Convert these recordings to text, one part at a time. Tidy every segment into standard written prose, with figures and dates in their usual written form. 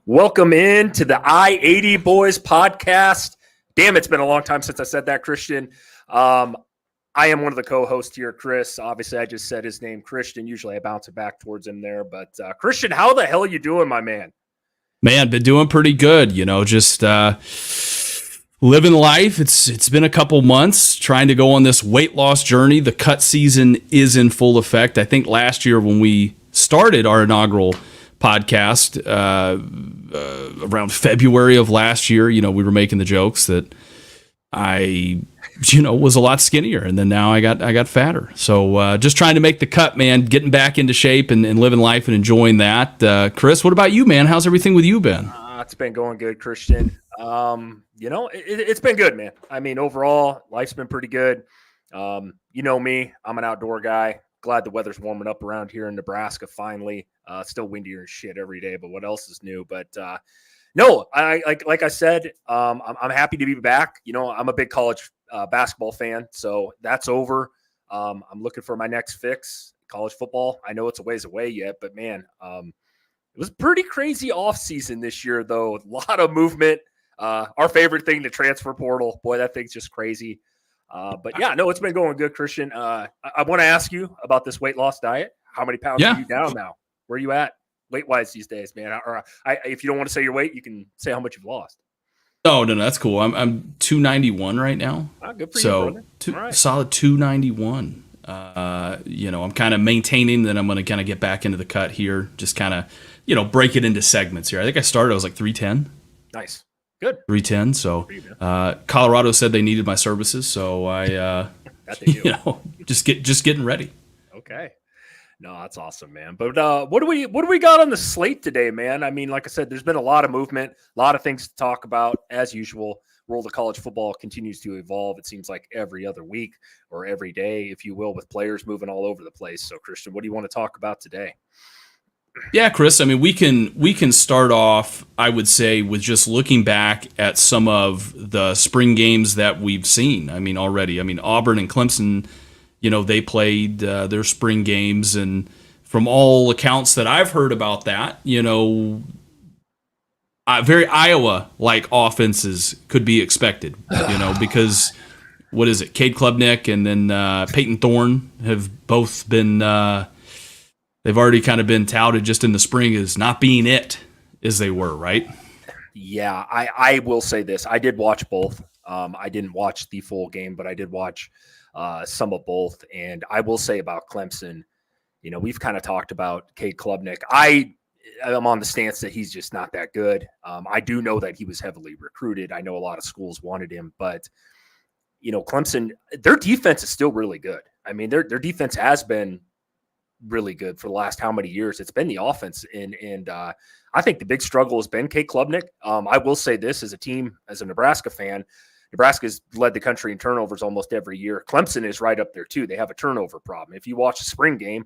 Welcome in to the I-80 Boys podcast. Damn, it's been a long time since I said that, Christian. I am one of the co-hosts here, Chris. Obviously, I just said his name, Christian. Usually I bounce it back towards him there. But Christian, how the hell are you doing, my man? Man, been doing pretty good, just living life. It's been a couple months trying to go on this weight loss journey. The cut season is in full effect. I think last year when we started our inaugural podcast around February of last year, we were making the jokes that I was a lot skinnier, and then now I got fatter. So just trying to make the cut, man, getting back into shape and living life and enjoying that. Chris, what about you, man? How's everything with you been? It's been going good, Christian. It's been good, man. I mean, overall, life's been pretty good. You know me, I'm an outdoor guy. Glad the weather's warming up around here in Nebraska finally. Still windier and shit every day, but what else is new? But no, like I said, I'm happy to be back. I'm a big college basketball fan, so that's over. I'm looking for my next fix, college football. I know it's a ways away yet, but man, it was pretty crazy off season this year, though. A lot of movement. Our favorite thing, the transfer portal. Boy, that thing's just crazy. But yeah, no, it's been going good, Christian. I want to ask you about this weight loss diet. How many pounds are you down now? Where are you at weight-wise these days, man? If you don't want to say your weight, you can say how much you've lost. No, that's cool. I'm 291 right now. Good for you, brother. Solid 291. I'm kind of maintaining that I'm going to kind of get back into the cut here. Just kind of, break it into segments here. I think I was like 310. Nice. Good. 310. So Colorado said they needed my services, so I just getting ready. Okay. No, that's awesome, man. But what do we got on the slate today, man? I mean, like I said, there's been a lot of movement, a lot of things to talk about as usual. World of college football continues to evolve. It seems like every other week or every day, if you will, with players moving all over the place. So, Christian, what do you want to talk about today? Yeah, Chris, I mean, we can start off, I would say, with just looking back at some of the spring games that we've seen. I mean, already. I mean, Auburn and Clemson, they played their spring games, and from all accounts that I've heard about that, very Iowa-like offenses could be expected, because what is it? Cade Klubnik and then Peyton Thorne have both been they've already kind of been touted just in the spring as not being it as they were, right? Yeah, I will say this. I did watch both. I didn't watch the full game, but I did watch some of both. And I will say about Clemson, we've kind of talked about Cade Klubnik. I'm on the stance that he's just not that good. I do know that he was heavily recruited. I know a lot of schools wanted him, but Clemson, their defense is still really good. I mean, their defense has been really good for the last how many years. It's been the offense, and I think the big struggle has been Cade Klubnik. I will say this as a team, as a Nebraska fan, Nebraska's led the country in turnovers almost every year. Clemson is right up there too. They have a turnover problem. If you watch the spring game,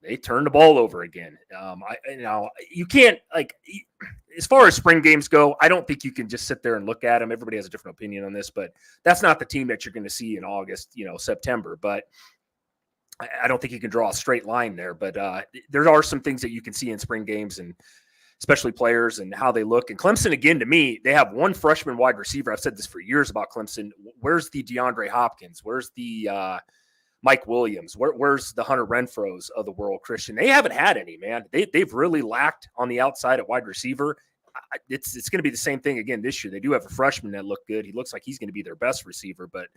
they turn the ball over again. You can't, as far as spring games go, I don't think you can just sit there and look at them. Everybody has a different opinion on this, but that's not the team that you're going to see in August, September. But I don't think you can draw a straight line there. But there are some things that you can see in spring games, and especially players and how they look. And Clemson, again, to me, they have one freshman wide receiver. I've said this for years about Clemson. Where's the DeAndre Hopkins? Where's the Mike Williams? Where's the Hunter Renfros of the world, Christian? They haven't had any, man. They've really lacked on the outside at wide receiver. It's going to be the same thing again this year. They do have a freshman that looked good. He looks like he's going to be their best receiver, but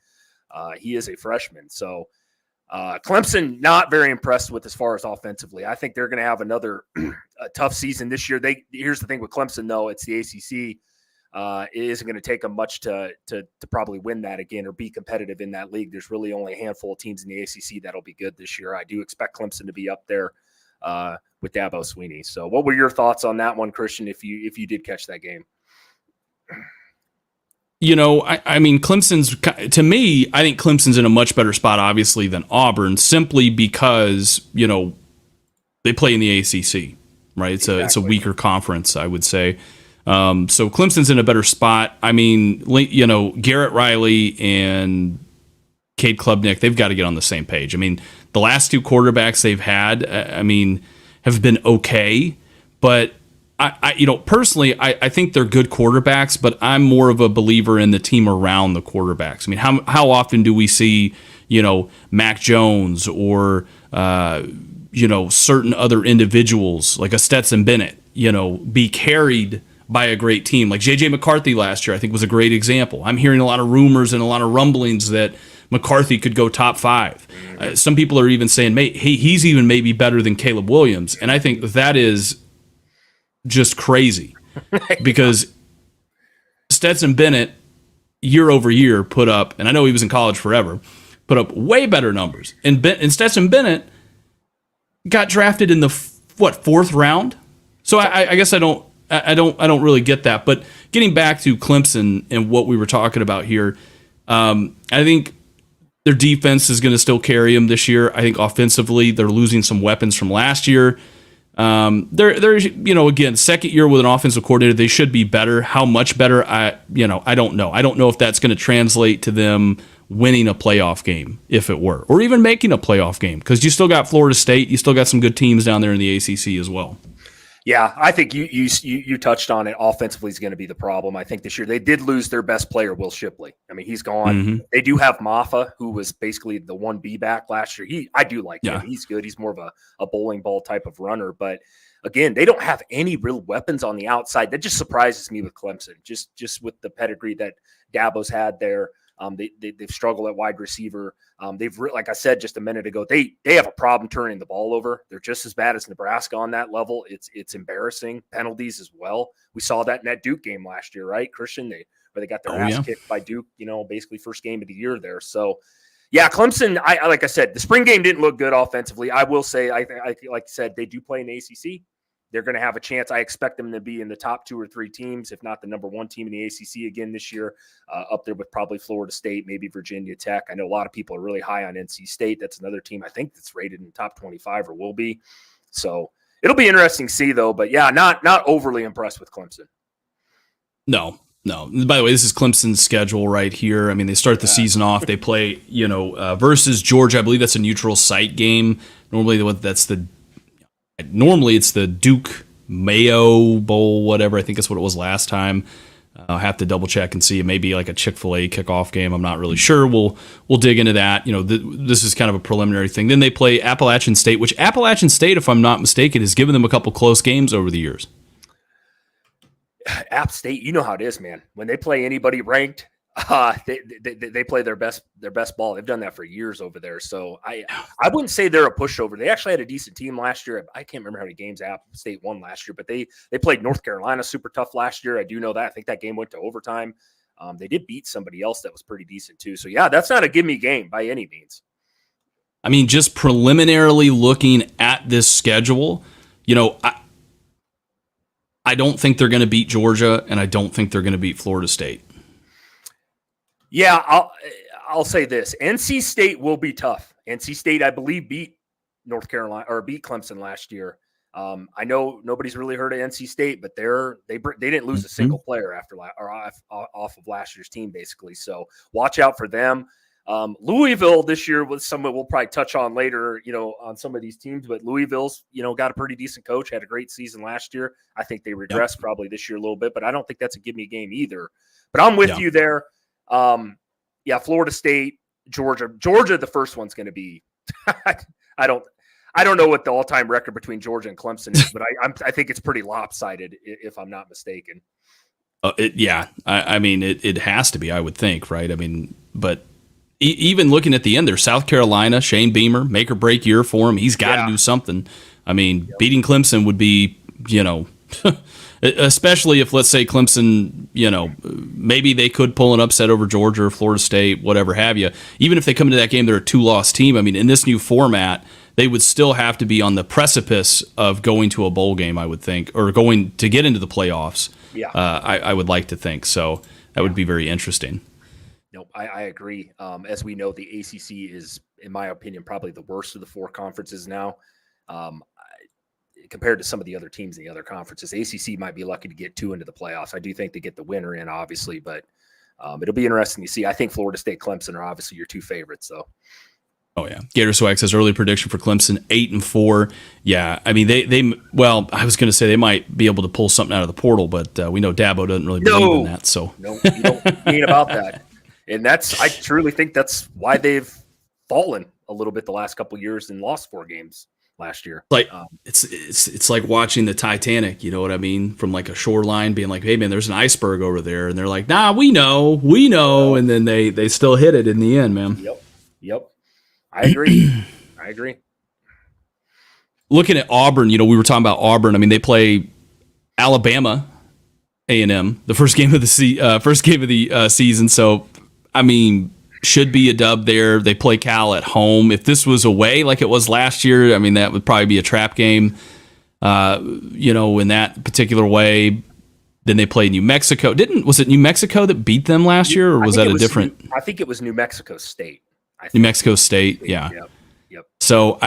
he is a freshman. So Clemson, not very impressed with as far as offensively. I think they're going to have another tough season this year. Here's the thing with Clemson, though. It's the ACC. It isn't going to take them much to probably win that again or be competitive in that league. There's really only a handful of teams in the ACC that'll be good this year. I do expect Clemson to be up there with Dabo Swinney. So what were your thoughts on that one, Christian, if you did catch that game? I mean, to me, I think Clemson's in a much better spot, obviously, than Auburn, simply because, they play in the ACC, right? It's a weaker conference, I would say. So Clemson's in a better spot. I mean, Garrett Riley and Cade Klubnik, they've got to get on the same page. I mean, the last two quarterbacks they've had, have been okay, but personally, I think they're good quarterbacks, but I'm more of a believer in the team around the quarterbacks. I mean, how often do we see, Mac Jones or, certain other individuals like a Stetson Bennett, be carried by a great team? Like J.J. McCarthy last year, I think was a great example. I'm hearing a lot of rumors and a lot of rumblings that McCarthy could go top 5. Some people are even saying, he's even maybe better than Caleb Williams. And I think that is just crazy because Stetson Bennett year over year put up, and I know he was in college forever, put up way better numbers. And Stetson Bennett got drafted in the 4th round. So I guess I don't really get that. But getting back to Clemson and what we were talking about here, I think their defense is going to still carry them this year. I think offensively they're losing some weapons from last year. They're again, second year with an offensive coordinator, they should be better. How much better? I don't know. I don't know if that's going to translate to them winning a playoff game, if it were, or even making a playoff game, because you still got Florida State, you still got some good teams down there in the ACC as well. Yeah, I think you touched on it. Offensively is going to be the problem. I think this year they did lose their best player, Will Shipley. I mean, he's gone. Mm-hmm. They do have Maffa, who was basically the 1B back last year. I do like him. He's good. He's more of a bowling ball type of runner. But again, they don't have any real weapons on the outside. That just surprises me with Clemson. Just with the pedigree that Dabo's had there. They've struggled at wide receiver. Like I said just a minute ago, they have a problem turning the ball over. They're just as bad as Nebraska on that level. It's embarrassing. Penalties as well. We saw that in that Duke game last year, right, Christian? Where they got their ass kicked by Duke. Basically first game of the year there. So, yeah, Clemson. I like I said, the spring game didn't look good offensively. I will say, I like I said, they do play in the ACC. They're going to have a chance. I expect them to be in the top 2 or 3 teams, if not the number 1 team in the ACC again this year, up there with probably Florida State, maybe Virginia Tech. I know a lot of people are really high on NC State. That's another team I think that's rated in the top 25 or will be. So it'll be interesting to see, though. But, yeah, not overly impressed with Clemson. No. By the way, this is Clemson's schedule right here. I mean, they start the season off. They play, versus Georgia. I believe that's a neutral site game. Normally it's the Duke Mayo Bowl, whatever. I think that's what it was last time. I'll have to double check and see. It may be like a Chick-fil-A kickoff game. I'm not really sure. We'll dig into that. This is kind of a preliminary thing. Then they play Appalachian State, which Appalachian State, if I'm not mistaken, has given them a couple close games over the years. App State, you know how it is, man. When they play anybody ranked, they play their best ball. They've done that for years over there. So I wouldn't say they're a pushover. They actually had a decent team last year. I can't remember how many games App State won last year, but they played North Carolina super tough last year. I do know that. I think that game went to overtime. They did beat somebody else that was pretty decent too. So yeah, that's not a gimme game by any means. I mean, just preliminarily looking at this schedule, I don't think they're going to beat Georgia, and I don't think they're going to beat Florida State. Yeah, I'll say this. NC State will be tough. NC State, I believe, beat North Carolina or beat Clemson last year. I know nobody's really heard of NC State, but they didn't lose a single player off of last year's team, basically. So watch out for them. Louisville this year was someone we'll probably touch on later, on some of these teams, but Louisville's, got a pretty decent coach, had a great season last year. I think they regressed probably this year a little bit, but I don't think that's a give me game either. But I'm with you there. Florida State, Georgia, the first one's going to be, I don't know what the all-time record between Georgia and Clemson is, but I think it's pretty lopsided if I'm not mistaken. I mean, it has to be, I would think, right? I mean, but even looking at the end there, South Carolina, Shane Beamer, make or break year for him. He's got to do something. I mean, beating Clemson would be, especially if, let's say, Clemson, maybe they could pull an upset over Georgia or Florida State, whatever have you. Even if they come into that game, they're a 2-loss team. I mean, in this new format, they would still have to be on the precipice of going to a bowl game, I would think, or going to get into the playoffs. Yeah, I would like to think. So that would be very interesting. No, I agree. As we know, the ACC is, in my opinion, probably the worst of the 4 conferences now. Compared to some of the other teams in the other conferences, ACC might be lucky to get 2 into the playoffs. I do think they get the winner in, obviously, but it'll be interesting to see. I think Florida State, Clemson are obviously your 2 favorites, though. Oh yeah, Gator Swag says early prediction for Clemson 8-4. Yeah, I mean I was going to say they might be able to pull something out of the portal, but we know Dabo doesn't really believe in that. So no, you don't mean about that, and I truly think that's why they've fallen a little bit the last couple of years and lost 4 games last year. Like it's like watching the Titanic, you know what I mean, from like a shoreline, being like, hey man, there's an iceberg over there, and they're like, nah, we know, and then they still hit it in the end, man. Yep. I agree. Looking at Auburn, we were talking about Auburn. I mean, they play Alabama A&M the first game of the season. So, I mean, should be a dub there. They play Cal at home. If this was away like it was last year, I mean, that would probably be a trap game. In that particular way. Then they play New Mexico. Was it New Mexico that beat them last year, or was that a different? I think it was New Mexico State. New Mexico State, yeah. Yep. So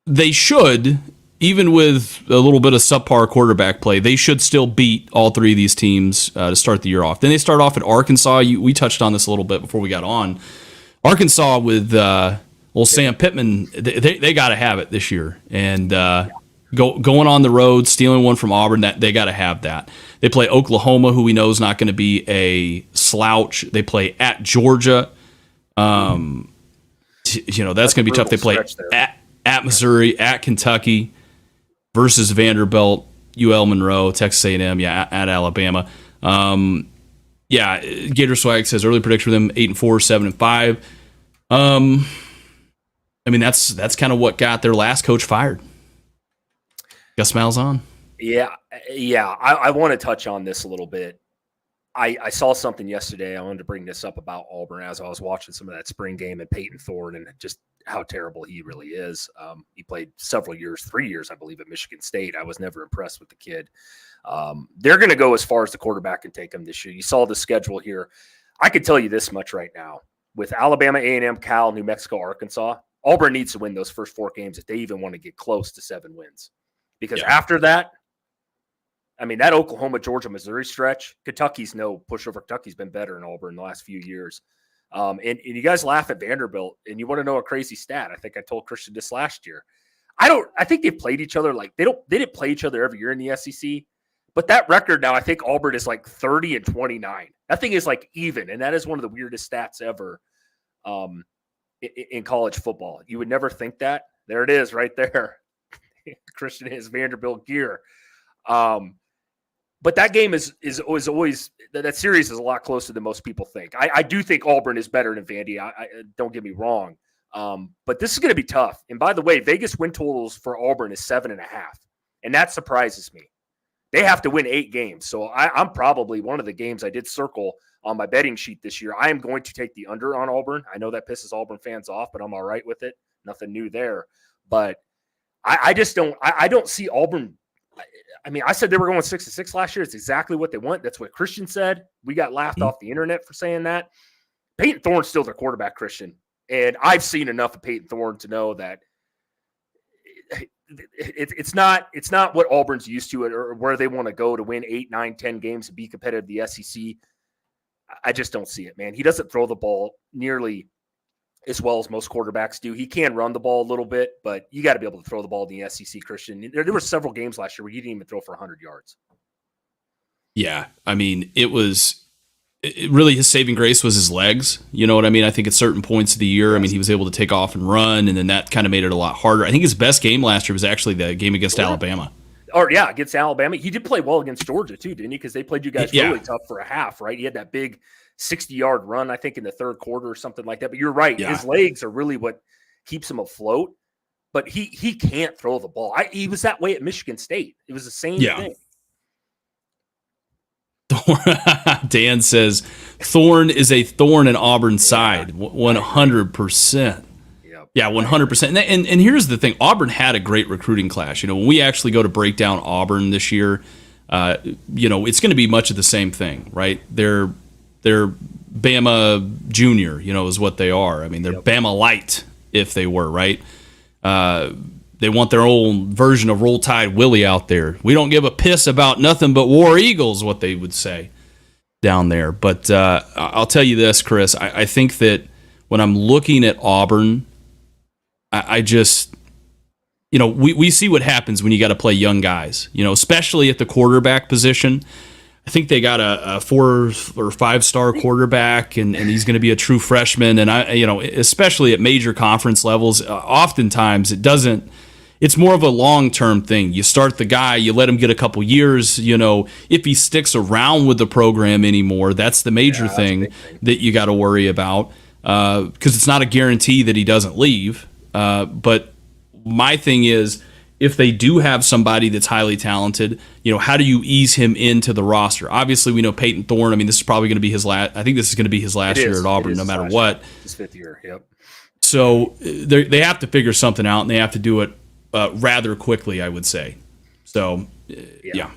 they should, even with a little bit of subpar quarterback play, they should still beat all 3 of these teams to start the year off. Then they start off at Arkansas. We touched on this a little bit before we got on. Arkansas with Sam Pittman, they got to have it this year. And going on the road, stealing one from Auburn, that they got to have that. They play Oklahoma, who we know is not going to be a slouch. They play at Georgia. That's going to be tough. They play at Missouri, at Kentucky, versus Vanderbilt, UL Monroe, Texas A&M, at Alabama. Gator Swag says early prediction for them 8-4, 7-5. I mean, that's kind of what got their last coach fired. Gus Malzahn. Yeah. I want to touch on this a little bit. I saw something yesterday. I wanted to bring this up about Auburn as I was watching some of that spring game and Peyton Thorne and just how terrible he really is. He played 3 years, I believe, at Michigan State. I was never impressed with the kid. They're going to go as far as the quarterback can take them this year. You saw the schedule here. I could tell you this much right now. With Alabama, A&M, Cal, New Mexico, Arkansas, Auburn needs to win those first 4 games if they even want to get close to 7 wins. Because after that, I mean, that Oklahoma, Georgia, Missouri stretch, Kentucky's no pushover. Kentucky's been better in Auburn the last few years. And you guys laugh at Vanderbilt, and you want to know a crazy stat. I think I told Christian this last year. I think they've played each other they didn't play each other every year in the SEC. But that record now, I think Auburn is like 30-29. That thing is like even, and that is one of the weirdest stats ever in college football. You would never think that. There it is right there. Christian has Vanderbilt gear. But that game is always that series is a lot closer than most people think. I do think Auburn is better than Vandy. I don't get me wrong. But this is going to be tough. And by the way, Vegas win totals for Auburn is 7.5. And that surprises me. They have to win 8 games. So I'm probably one of the games I did circle on my betting sheet this year. I am going to take the under on Auburn. I know that pisses Auburn fans off, but I'm all right with it. Nothing new there. But I just don't – I don't see Auburn – I mean, I said they were going 6-6 last year. It's exactly what they want. That's what Christian said. We got laughed off the internet for saying that. Peyton Thorne's still their quarterback, Christian. And I've seen enough of Peyton Thorne to know that it's not what Auburn's used to or where they want to go to win 8, 9, 10 games and be competitive in the SEC. I just don't see it, man. He doesn't throw the ball nearly as well as most quarterbacks do. He can run the ball a little bit, but you got to be able to throw the ball in the SEC, Christian. There were several games last year where he didn't even throw for 100 yards. Yeah, I mean, it really his saving grace was his legs. You know what I mean? I think at certain points of the year, I mean, he was able to take off and run, and then that kind of made it a lot harder. I think his best game last year was actually the game against Alabama. Against Alabama. He did play well against Georgia, too, didn't he? Because they played you guys really tough for a half, right? He had that big 60-yard run, I think, in the third quarter or something like that. But you're right. Yeah. His legs are really what keeps him afloat. But he can't throw the ball. He was that way at Michigan State. It was the same thing. Dan says, Thorne is a thorn in Auburn's side. 100%. Yeah, 100%. And here's the thing. Auburn had a great recruiting class. You know, when we actually go to break down Auburn this year, it's going to be much of the same thing, right? They're Bama Junior, is what they are. I mean, they're Bama Light, if they were, right? They want their own version of Roll Tide Willie out there. We don't give a piss about nothing but War Eagles, what they would say down there. But I'll tell you this, Chris. I think that when I'm looking at Auburn, I just, we see what happens when you got to play young guys, especially at the quarterback position. I think they got a 4 or 5-star quarterback, and he's going to be a true freshman. And especially at major conference levels, oftentimes it's more of a long-term thing. You start the guy, you let him get a couple years, if he sticks around with the program anymore, that's the major thing that you got to worry about, because it's not a guarantee that he doesn't leave. But my thing is, if they do have somebody that's highly talented, how do you ease him into the roster? Obviously, we know Peyton Thorne. I mean, this is probably going to be his last. I think this is going to be his last year at Auburn, no matter what. His 5th year. Yep. So they have to figure something out, and they have to do it rather quickly, I would say. So, yeah.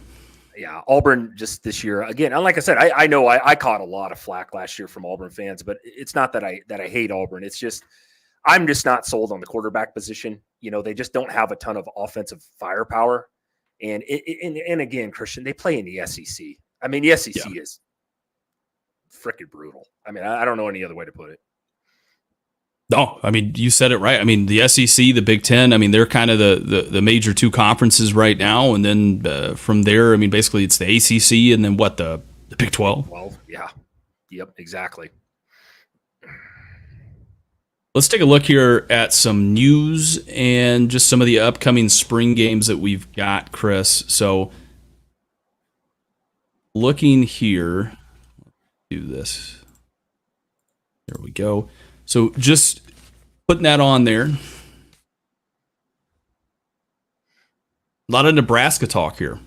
Yeah, Auburn just this year again. And like I said, I know I caught a lot of flack last year from Auburn fans, but it's not that I hate Auburn. It's just I'm just not sold on the quarterback position. They just don't have a ton of offensive firepower. And again, Christian, they play in the SEC. I mean, the SEC is freaking brutal. I mean, I don't know any other way to put it. No, I mean, you said it right. I mean, the SEC, the Big Ten, I mean, they're kind of the major 2 conferences right now. And then from there, I mean, basically it's the ACC and then what, the Big 12? 12, yeah. Yep, exactly. Let's take a look here at some news and just some of the upcoming spring games that we've got, Chris. So looking here, do this. There we go. So just putting that on there. A lot of Nebraska talk here.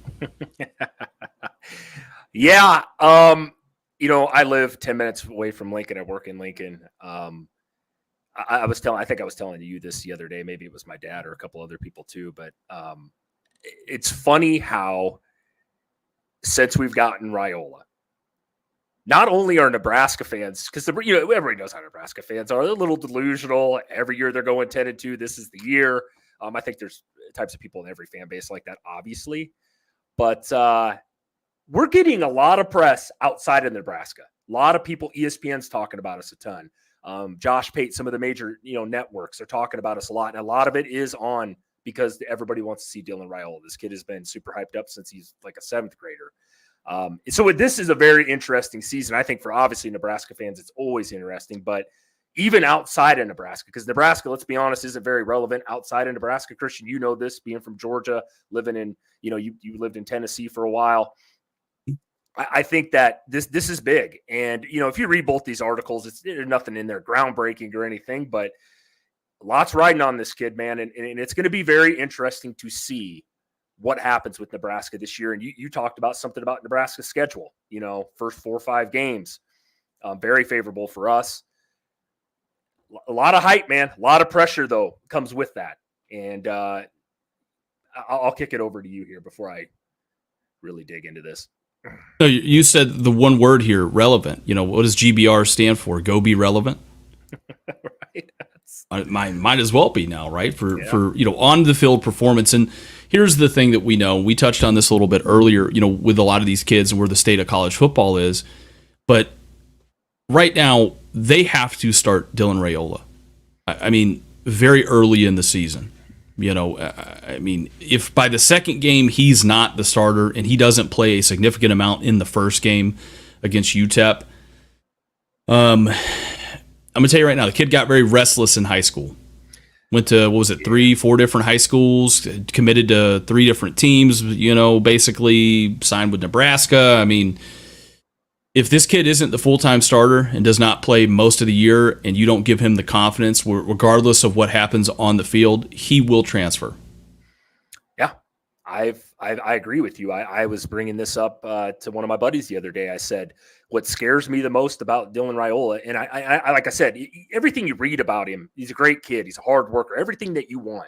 Yeah. I live 10 minutes away from Lincoln. I work in Lincoln. I think I was telling you this the other day. Maybe it was my dad or a couple other people too. But it's funny how since we've gotten Raiola, not only are Nebraska fans, because everybody knows how Nebraska fans are. They're a little delusional. Every year they're going 10-2. This is the year. I think there's types of people in every fan base like that, obviously. But we're getting a lot of press outside of Nebraska. A lot of people, ESPN's talking about us a ton. Josh Pate, some of the major networks are talking about us a lot, and a lot of it is on because everybody wants to see Dylan Raiola. This kid has been super hyped up since he's like a 7th grader. So this is a very interesting season. I think for obviously Nebraska fans, it's always interesting, but even outside of Nebraska, because Nebraska, let's be honest, isn't very relevant outside of Nebraska. Christian, you know this, being from Georgia, living in, you lived in Tennessee for a while. I think that this is big. And, if you read both these articles, there's nothing in there groundbreaking or anything, but lots riding on this kid, man. And it's going to be very interesting to see what happens with Nebraska this year. And you talked about something about Nebraska's schedule, first 4 or 5 games, very favorable for us. A lot of hype, man. A lot of pressure, though, comes with that. And I'll kick it over to you here before I really dig into this. So you said the one word here, relevant. What does GBR stand for? Go be relevant? Right. Might as well be now, right? For on the field performance. And here's the thing that we know. We touched on this a little bit earlier, with a lot of these kids and where the state of college football is. But right now, they have to start Dylan Raiola. I mean, very early in the season. If by the second game he's not the starter and he doesn't play a significant amount in the first game against UTEP, I'm gonna tell you right now, the kid got very restless in high school. Went to 3-4 different high schools, committed to 3 different teams. Basically signed with Nebraska. I mean, if this kid isn't the full-time starter and does not play most of the year and you don't give him the confidence, regardless of what happens on the field, he will transfer. Yeah, I agree with you. I was bringing this up to one of my buddies the other day. I said, what scares me the most about Dylan Raiola, and I like I said, everything you read about him, he's a great kid. He's a hard worker, everything that you want.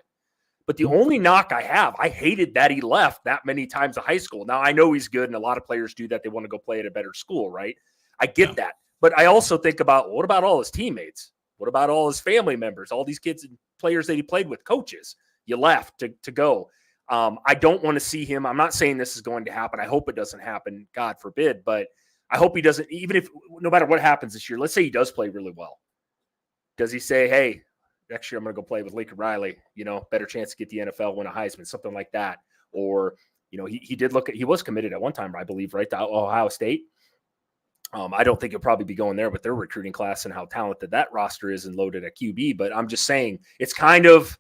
But the only knock I have, I hated that he left that many times in high school. Now, I know he's good, and a lot of players do that. They want to go play at a better school, right? I get that. But I also think about, what about all his teammates? What about all his family members, all these kids and players that he played with, coaches? You left to go. I don't want to see him. I'm not saying this is going to happen. I hope it doesn't happen, God forbid. But I hope he doesn't, even if no matter what happens this year, let's say he does play really well. Does he say, hey, next year I'm going to go play with Lincoln Riley, better chance to get the NFL, win a Heisman, something like that? Or, he was committed at one time, I believe, right, to Ohio State. I don't think he'll probably be going there with their recruiting class and how talented that roster is and loaded at QB. But I'm just saying it's kind of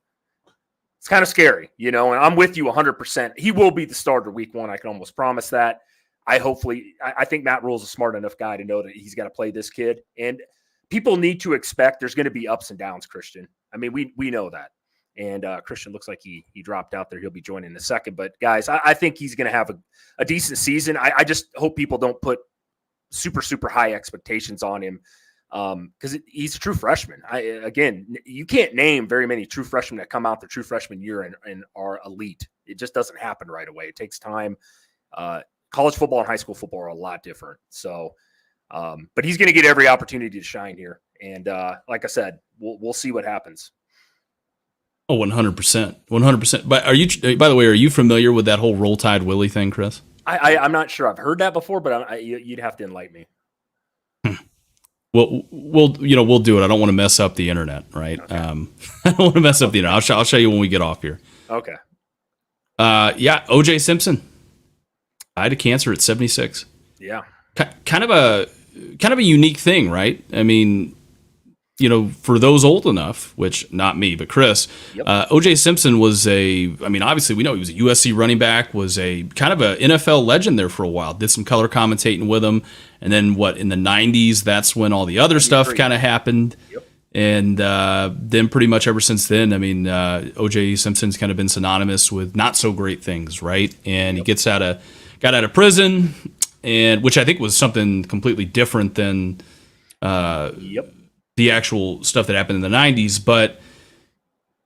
scary, and I'm with you 100%. He will be the starter week 1. I can almost promise that. I think Matt Rule's a smart enough guy to know that he's got to play this kid. And people need to expect there's going to be ups and downs, Christian. I mean, we know that. And Christian looks like he dropped out there. He'll be joining in a second. But, guys, I think he's going to have a decent season. I just hope people don't put super, super high expectations on him because he's a true freshman. Again, you can't name very many true freshmen that come out their true freshman year and are elite. It just doesn't happen right away. It takes time. College football and high school football are a lot different. So, but he's going to get every opportunity to shine here. And like I said, we'll see what happens. Oh, 100%. 100%. But by the way, are you familiar with that whole Roll Tide Willie thing, Chris? I'm not sure. I've heard that before, but you'd have to enlighten me. Well, we'll do it. I don't want to mess up the internet, right? Okay. I don't want to mess up the internet. I'll show you when we get off here. Okay. Yeah, O.J. Simpson died of cancer at 76. Yeah. Kind of a unique thing, right? I mean, for those old enough, which not me, but Chris, yep. O.J. Simpson was obviously we know he was a USC running back, was a kind of an NFL legend there for a while, did some color commentating with him. And then in the 90s, that's when all the other stuff kind of happened. Yep. And then pretty much ever since then, O.J. Simpson's kind of been synonymous with not so great things, right? And yep. He got out of prison, and which I think was something completely different than yep. the actual stuff that happened in the 90s. But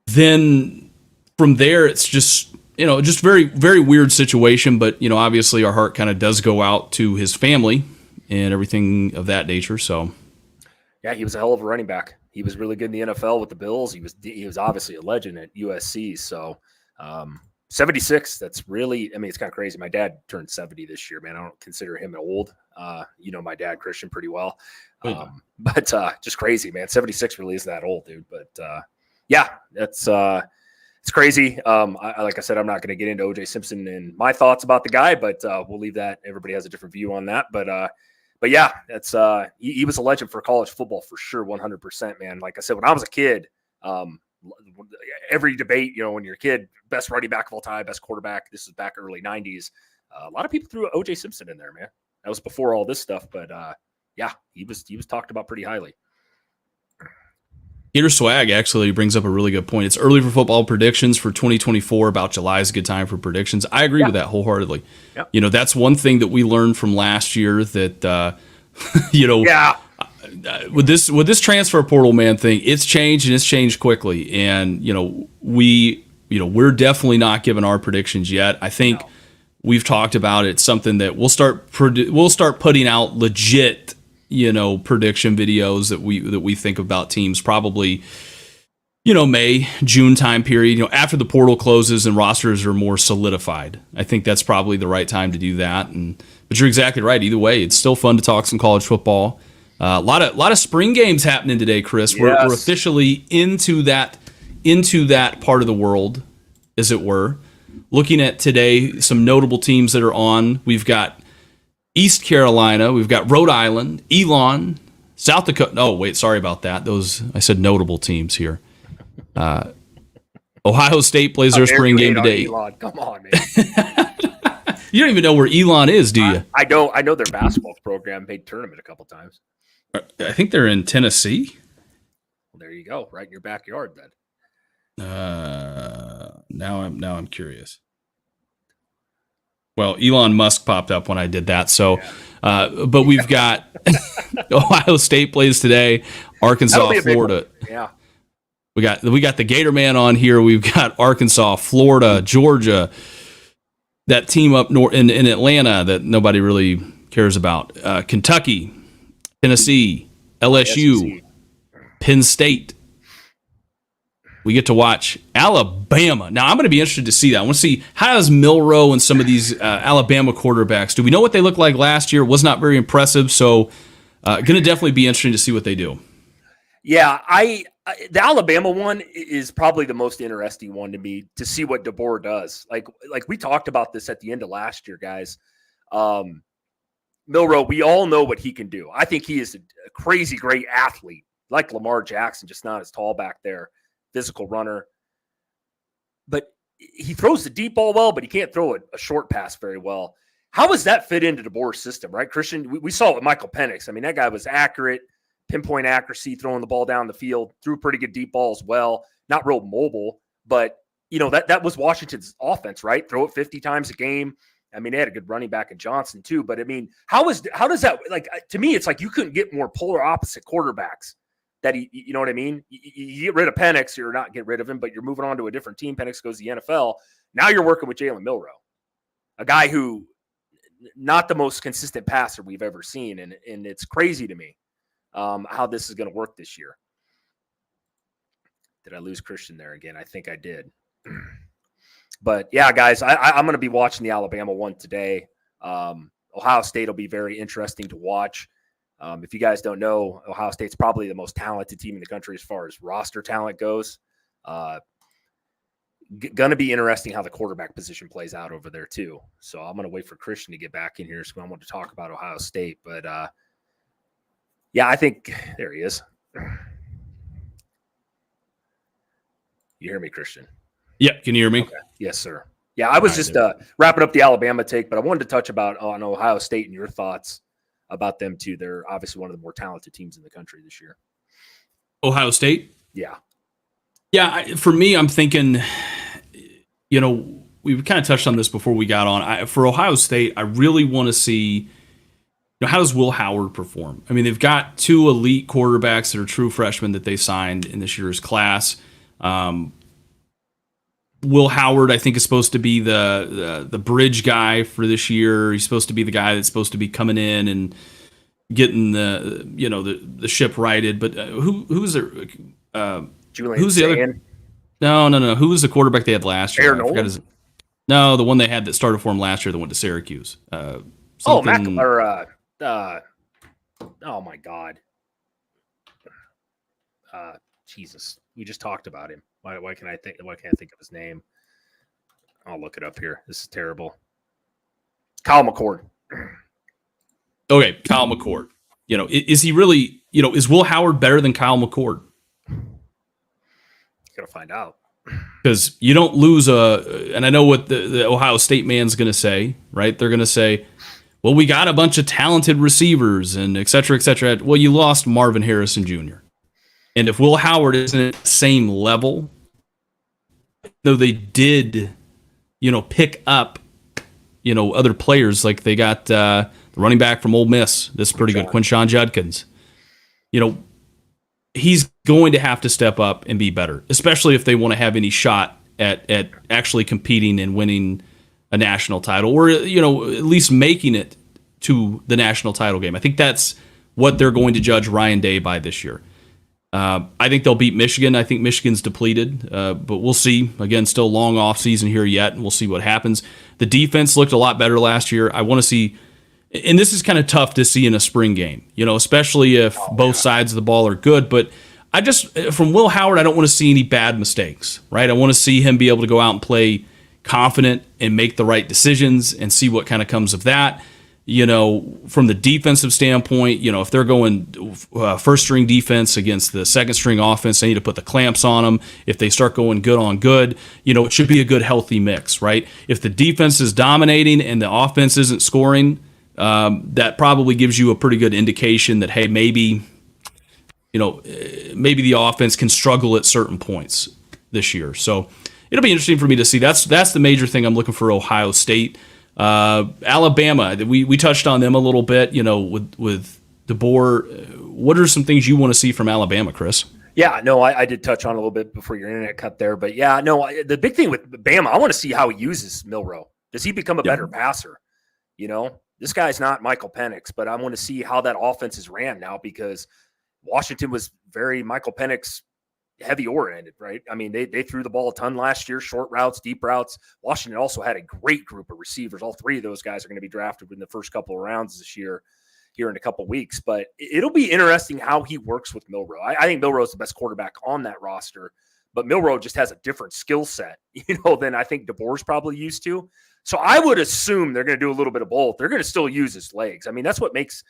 then from there, it's just very, very weird situation. But, obviously our heart kind of does go out to his family and everything of that nature. So, yeah, he was a hell of a running back. He was really good in the NFL with the Bills. He was obviously a legend at USC. So, 76, that's really, it's kind of crazy. My dad turned 70 this year, man. I don't consider him old. My dad, Christian, pretty well. But just crazy, man. 76 really isn't that old, dude. But yeah, that's it's crazy. Like I said, I'm not going to get into O.J. Simpson and my thoughts about the guy, but we'll leave that. Everybody has a different view on that. But yeah, that's he was a legend for college football for sure, 100%, man. Like I said, when I was a kid, every debate, when you're a kid, best running back of all time, best quarterback. This is back early 90s. A lot of people threw O.J. Simpson in there, man. That was before all this stuff, but yeah, he was talked about pretty highly. Gator Swag actually brings up a really good point. It's early for football predictions for 2024. About July is a good time for predictions. I agree with that wholeheartedly. Yep. That's one thing that we learned from last year that, with this transfer portal man thing, it's changed and it's changed quickly. And, we're definitely not giving our predictions yet. I think we've talked about it. It's something that we'll start putting out legit, prediction videos that we think about teams probably, May, June time period, after the portal closes and rosters are more solidified. I think that's probably the right time to do that. But you're exactly right. Either way, it's still fun to talk some college football. A lot of spring games happening today, Chris. Yes. We're officially into that part of the world, as it were. Looking at today, some notable teams that are on. We've got East Carolina, we've got Rhode Island, Elon, South Dakota. Oh, wait, sorry about that. I said notable teams here. Ohio State plays their spring game today. Elon. Come on, man. You don't even know where Elon is, do you? I know their basketball program made tournament a couple times. I think they're in Tennessee. Well, there you go, right in your backyard then. Now I'm curious. Well, Elon Musk popped up when I did that. So, but we've got Ohio State plays today, Arkansas, Florida. Yeah. We got the Gator Man on here. We've got Arkansas, Florida, Georgia, that team up north in Atlanta that nobody really cares about. Kentucky, Tennessee, LSU, Penn State. We get to watch Alabama. Now, I'm going to be interested to see that. I want to see, how does Milroe and some of these Alabama quarterbacks, do we know what they looked like last year? Was not very impressive, so going to definitely be interesting to see what they do. Yeah, the Alabama one is probably the most interesting one to me to see what DeBoer does. Like we talked about this at the end of last year, guys. Milroe, we all know what he can do. I think he is a crazy great athlete, like Lamar Jackson, just not as tall back there, physical runner. But he throws the deep ball well, but he can't throw a short pass very well. How does that fit into DeBoer's system, right, Christian? We saw it with Michael Penix. I mean, that guy was accurate, pinpoint accuracy, throwing the ball down the field, threw pretty good deep ball as well. Not real mobile, but that was Washington's offense, right? Throw it 50 times a game. I mean, they had a good running back in Johnson too. But I mean, how does that, like, to me, it's like you couldn't get more polar opposite quarterbacks. That you know what I mean? You get rid of Penix, you're not get rid of him, but you're moving on to a different team. Penix goes to the NFL. Now you're working with Jalen Milroe, a guy who not the most consistent passer we've ever seen, and it's crazy to me how this is going to work this year. Did I lose Christian there again? I think I did. But yeah, guys, I'm going to be watching the Alabama one today. Ohio State will be very interesting to watch. If you guys don't know, Ohio State's probably the most talented team in the country as far as roster talent goes. Going to be interesting how the quarterback position plays out over there too. So I'm going to wait for Christian to get back in here. So I want to talk about Ohio State, but yeah, I think there he is. You hear me, Christian? Yeah. Can you hear me? Okay. Yes, sir. Yeah, I was just wrapping up the Alabama take, but I wanted to touch on Ohio State and your thoughts about them too. They're obviously one of the more talented teams in the country this year. Ohio State? Yeah. Yeah, for me, I'm thinking, we kind of touched on this before we got on. For Ohio State, I really want to see, how does Will Howard perform? I mean, they've got two elite quarterbacks that are true freshmen that they signed in this year's class. Will Howard, I think, is supposed to be the bridge guy for this year. He's supposed to be the guy that's supposed to be coming in and getting the ship righted. But who's the who's the other? No. Who was the quarterback they had last year? No, the one they had that started for him last year that went to Syracuse. Oh my God. Jesus, we just talked about him. Why can't I think of his name? I'll look it up here. This is terrible. Kyle McCord. Okay, Kyle McCord. Is he really? Is Will Howard better than Kyle McCord? Gotta find out. Because you don't lose and I know what the Ohio State man's going to say, right? They're going to say, well, we got a bunch of talented receivers and et cetera, et cetera. Well, you lost Marvin Harrison Jr. And if Will Howard isn't at the same level, though they did, pick up, other players, like they got the running back from Ole Miss. This is pretty good. Quinshon Judkins. He's going to have to step up and be better, especially if they want to have any shot at actually competing and winning a national title, or at least making it to the national title game. I think that's what they're going to judge Ryan Day by this year. I think they'll beat Michigan. I think Michigan's depleted, but we'll see. Again, still a long off season here yet, and we'll see what happens. The defense looked a lot better last year. I want to see, and this is kind of tough to see in a spring game, especially if both sides of the ball are good. But from Will Howard, I don't want to see any bad mistakes, right? I want to see him be able to go out and play confident and make the right decisions and see what kind of comes of that. From the defensive standpoint, if they're going first string defense against the second string offense, they need to put the clamps on them. If they start going good on good, it should be a good, healthy mix, right? If the defense is dominating and the offense isn't scoring, that probably gives you a pretty good indication that, hey, maybe the offense can struggle at certain points this year. So it'll be interesting for me to see. That's the major thing I'm looking for Ohio State. Alabama, we touched on them a little bit, with DeBoer. What are some things you want to see from Alabama, Chris? Yeah, no, I did touch on a little bit before your internet cut there, but yeah, no, the big thing with Bama, I want to see how he uses Milroe. Does he become a better passer? This guy's not Michael Penix, but I want to see how that offense is ran now, because Washington was very Michael Penix heavy oriented, right? I mean, they threw the ball a ton last year, short routes, deep routes. Washington also had a great group of receivers. All three of those guys are going to be drafted in the first couple of rounds this year. here in a couple weeks. But it'll be interesting how he works with Milroe. I think Milroe is the best quarterback on that roster, but Milroe just has a different skill set, than I think DeBoer's probably used to. So I would assume they're going to do a little bit of both. They're going to still use his legs. I mean, that's what makes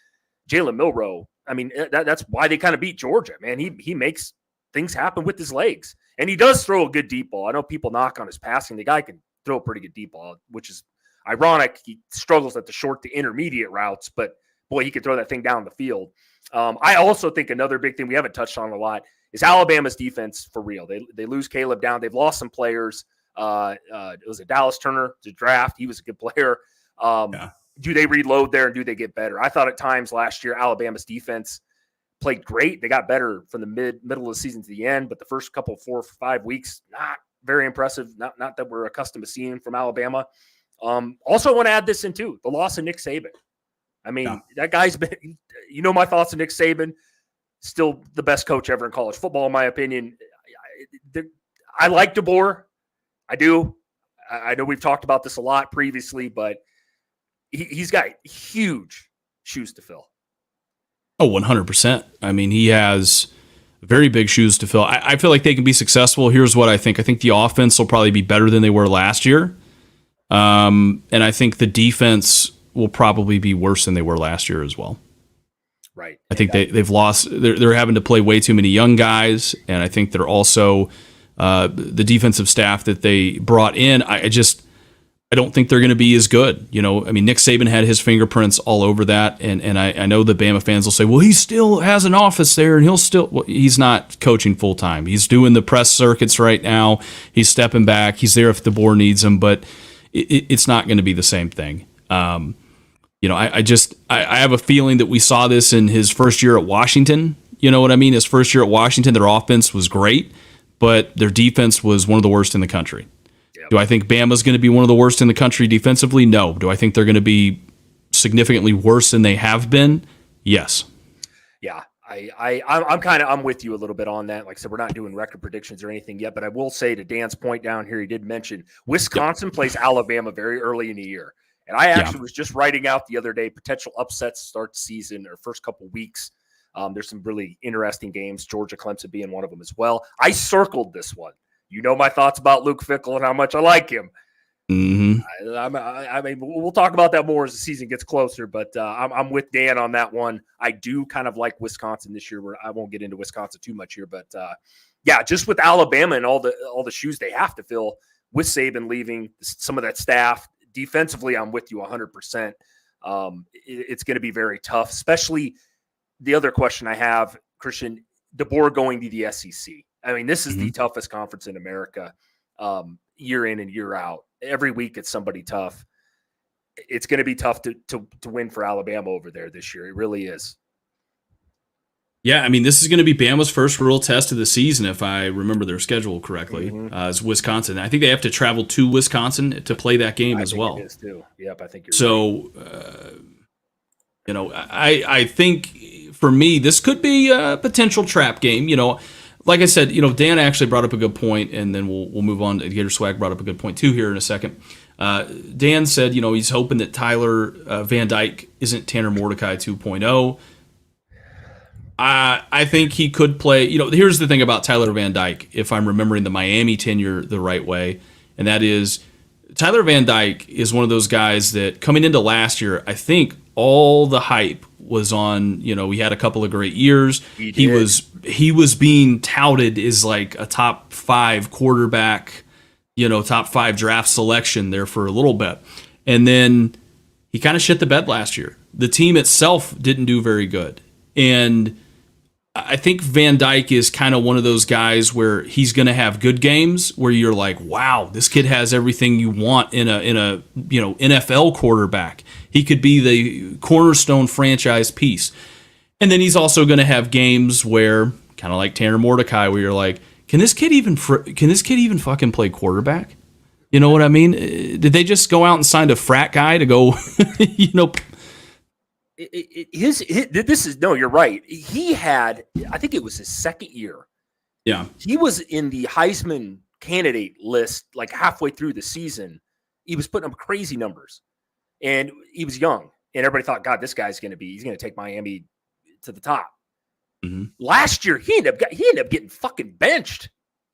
Jalen Milroe. I mean, that's why they kind of beat Georgia, man. He makes things happen with his legs, and he does throw a good deep ball. I know people knock on his passing. The guy can throw a pretty good deep ball, which is ironic. He struggles at the short to intermediate routes, but boy, he could throw that thing down the field. I also think another big thing we haven't touched on a lot is Alabama's defense for real. They lose Caleb down. They've lost some players. It was a Dallas Turner to draft. He was a good player. Do they reload there and do they get better? I thought at times last year, Alabama's defense played great. They got better from the middle of the season to the end, but the first couple 4 or 5 weeks, not very impressive. Not that we're accustomed to seeing from Alabama. Also, I want to add this in too, the loss of Nick Saban. I mean, that guy's been, my thoughts on Nick Saban, still the best coach ever in college football, in my opinion. I like DeBoer. I do. I know we've talked about this a lot previously, but he's got huge shoes to fill. Oh, 100%. I mean, he has very big shoes to fill. I feel like they can be successful. Here's what I think. I think the offense will probably be better than they were last year. And I think the defense will probably be worse than they were last year as well. Right. I think they've lost. They're having to play way too many young guys, and I think they're also the defensive staff that they brought in. I don't think they're going to be as good. I mean, Nick Saban had his fingerprints all over that, and I know the Bama fans will say, well, he still has an office there, and he's not coaching full time. He's doing the press circuits right now. He's stepping back. He's there if the board needs him, but it's not going to be the same thing. I have a feeling that we saw this in his first year at Washington. You know what I mean? His first year at Washington, their offense was great, but their defense was one of the worst in the country. Yep. Do I think Bama's going to be one of the worst in the country defensively? No. Do I think they're going to be significantly worse than they have been? Yes. Yeah. I'm with you a little bit on that. Like I said, we're not doing record predictions or anything yet, but I will say to Dan's point down here, he did mention Wisconsin plays Alabama very early in the year. And I actually was just writing out the other day potential upsets start season or first couple weeks. There's some really interesting games, Georgia Clemson being one of them as well. I circled this one. My thoughts about Luke Fickell and how much I like him. Mm-hmm. I mean, we'll talk about that more as the season gets closer, but I'm with Dan on that one. I do kind of like Wisconsin this year. I won't get into Wisconsin too much here, but just with Alabama and all the shoes they have to fill with Saban leaving, some of that staff defensively, I'm with you 100%. It's going to be very tough, especially the other question I have, Christian, DeBoer going to the SEC. I mean, this is the toughest conference in America, year in and year out. Every week it's somebody tough. It's going to be tough to win for Alabama over there this year. It really is. Yeah, I mean, this is going to be Bama's first real test of the season, if I remember their schedule correctly. Is Wisconsin. I think they have to travel to Wisconsin to play that game as well. It is too. Yep, I think you're so. I think for me, this could be a potential trap game. Like I said, Dan actually brought up a good point, and then we'll move on. Gator Swag brought up a good point too here in a second. Dan said, he's hoping that Tyler Van Dyke isn't Tanner Mordecai 2.0. I think he could play. Here's the thing about Tyler Van Dyke, if I'm remembering the Miami tenure the right way, and that is Tyler Van Dyke is one of those guys that coming into last year, I think all the hype was on. He had a couple of great years. He was being touted as like a top 5 quarterback, top 5 draft selection there for a little bit, and then he kind of shit the bed last year. The team itself didn't do very good, and I think Van Dyke is kind of one of those guys where he's going to have good games where you're like, wow, this kid has everything you want in a NFL quarterback. He could be the cornerstone franchise piece. And then he's also going to have games where, kind of like Tanner Mordecai, where you're like, can this kid even fucking play quarterback? You know what I mean? Did they just go out and sign a frat guy to go, you're right. He had, I think it was his second year. Yeah. He was in the Heisman candidate list like halfway through the season. He was putting up crazy numbers, and he was young. and everybody thought, God, this guy's he's going to take Miami to the top. Mm-hmm. Last year, he ended up getting fucking benched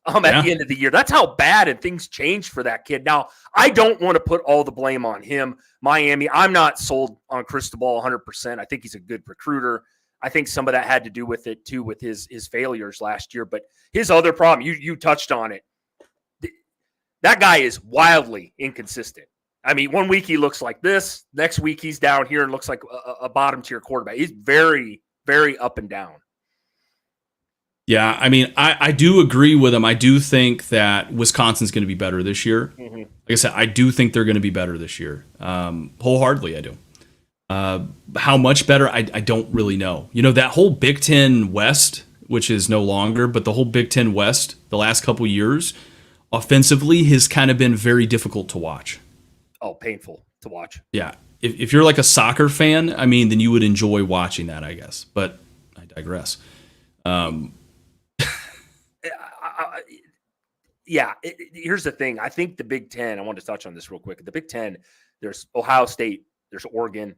at the end of the year. That's how bad and things changed for that kid. Now, I don't want to put all the blame on him. Miami, I'm not sold on Cristobal 100%. I think he's a good recruiter. I think some of that had to do with it too, with his failures last year. But his other problem, you touched on it. That guy is wildly inconsistent. I mean, one week he looks like this. Next week he's down here and looks like a bottom tier quarterback. He's very, very up and down. Yeah, I mean, I do agree with him. I do think that Wisconsin's going to be better this year. Mm-hmm. Like I said, I do think they're going to be better this year. Wholeheartedly, I do. How much better, I don't really know. You know, that whole Big Ten West, which is no longer, but the whole Big Ten West, the last couple years, offensively has kind of been very difficult to watch. Oh, painful to watch. Yeah. If you're like a soccer fan, I mean, then you would enjoy watching that, I guess. But I digress. Here's the thing. I think the Big Ten, I want to touch on this real quick. The Big Ten, there's Ohio State, there's Oregon.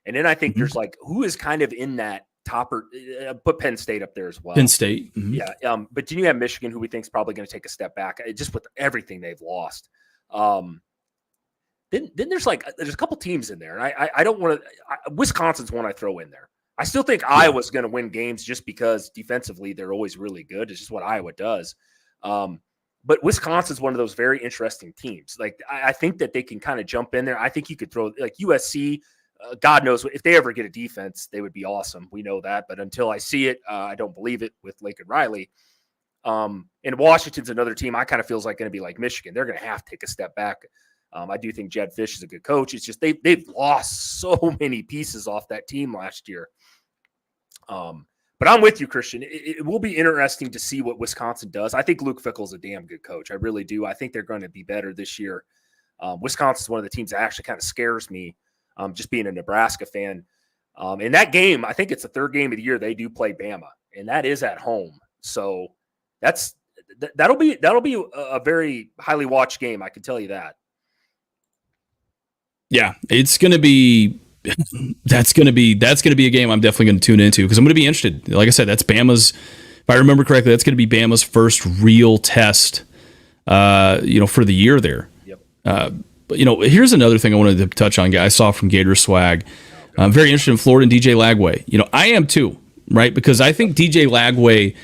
And then I think there's like, who is kind of in that topper, put Penn State up there as well. Penn State. Mm-hmm. Yeah. But then you have Michigan, who we think is probably going to take a step back just with everything they've lost. Then there's a couple teams in there. And I don't want to, Wisconsin's one I throw in there. I still think Iowa's going to win games just because defensively they're always really good. It's just what Iowa does. But Wisconsin's one of those very interesting teams. Like, I think that they can kind of jump in there. I think you could throw like USC. God knows if they ever get a defense, they would be awesome. We know that. But until I see it, I don't believe it with Lincoln Riley. And Washington's another team I kind of feels like going to be like Michigan. They're going to have to take a step back. I do think Jed Fish is a good coach. It's just they've lost so many pieces off that team last year. But I'm with you, Christian. It will be interesting to see what Wisconsin does. I think Luke Fickell's a damn good coach. I really do. I think they're going to be better this year. Wisconsin's one of the teams that actually kind of scares me, just being a Nebraska fan. In that game, I think it's the third game of the year, they do play Bama, and that is at home. So that'll be a very highly watched game. I can tell you that. Yeah, it's going to be. That's going to be a game I'm definitely going to tune into because I'm going to be interested. Like I said, that's Bama's. If I remember correctly, that's going to be Bama's first real test. For the year there. Yep. But here's another thing I wanted to touch on. Guys, I saw from Gator Swag. I'm very interested in Florida and DJ Lagway. I am too, right? Because I think DJ Lagway,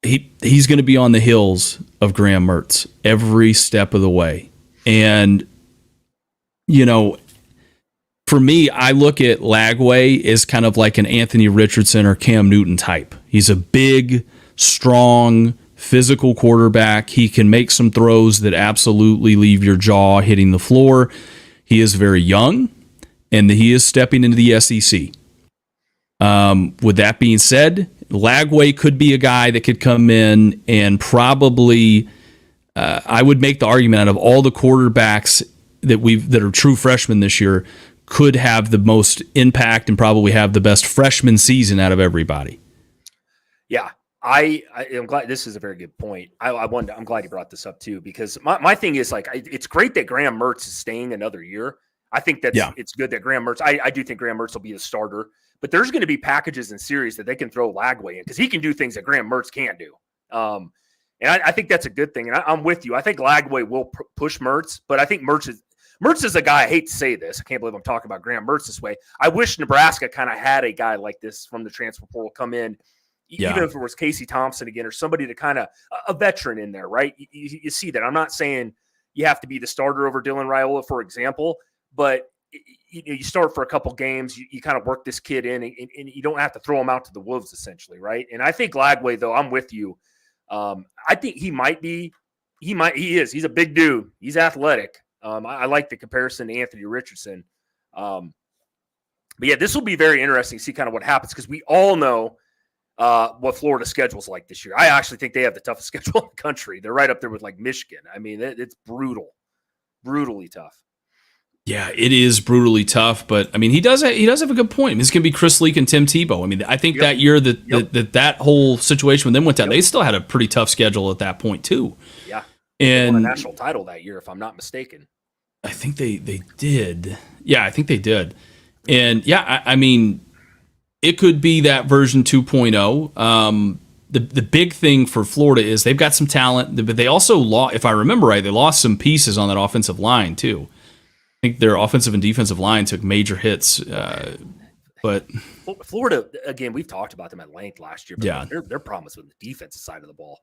he's going to be on the heels of Graham Mertz every step of the way, and for me, I look at Lagway as kind of like an Anthony Richardson or Cam Newton type. He's a big, strong, physical quarterback. He can make some throws that absolutely leave your jaw hitting the floor. He is very young, and he is stepping into the SEC. With that being said, Lagway could be a guy that could come in and probably, I would make the argument out of all the quarterbacks that are true freshmen this year, could have the most impact and probably have the best freshman season out of everybody. Yeah, I am glad. This is a very good point. I'm glad you brought this up too, because my thing is it's great that Graham Mertz is staying another year. I think it's good that Graham Mertz. I do think Graham Mertz will be the starter, but there's going to be packages and series that they can throw Lagway in because he can do things that Graham Mertz can't do. And I think that's a good thing. And I'm with you. I think Lagway will push Mertz, but I think Mertz is a guy, I hate to say this, I can't believe I'm talking about Graham Mertz this way. I wish Nebraska kind of had a guy like this from the transfer portal come in, even if it was Casey Thompson again or somebody to kind of a veteran in there, right? You see that. I'm not saying you have to be the starter over Dylan Raiola, for example, but you start for a couple games, you kind of work this kid in, and you don't have to throw him out to the wolves, essentially, right? And I think Lagway, though, I'm with you. I think he is. He's a big dude. He's athletic. I like the comparison to Anthony Richardson. But yeah, this will be very interesting to see kind of what happens because we all know what Florida's schedule is like this year. I actually think they have the toughest schedule in the country. They're right up there with like Michigan. I mean, it's brutally tough. Yeah, it is brutally tough, but I mean, he does have a good point. I mean, it's going to be Chris Leak and Tim Tebow. I mean, I think that year that whole situation when them went down, they still had a pretty tough schedule at that point too. Yeah. And they won a national title that year, if I'm not mistaken. I think they did. Yeah, I think they did. And yeah, I mean, it could be that version 2.0. The big thing for Florida is they've got some talent, but they also lost, if I remember right, they lost some pieces on that offensive line too. I think their offensive and defensive line took major hits. But Florida, again, we've talked about them at length last year, but yeah, their problem was with the defensive side of the ball.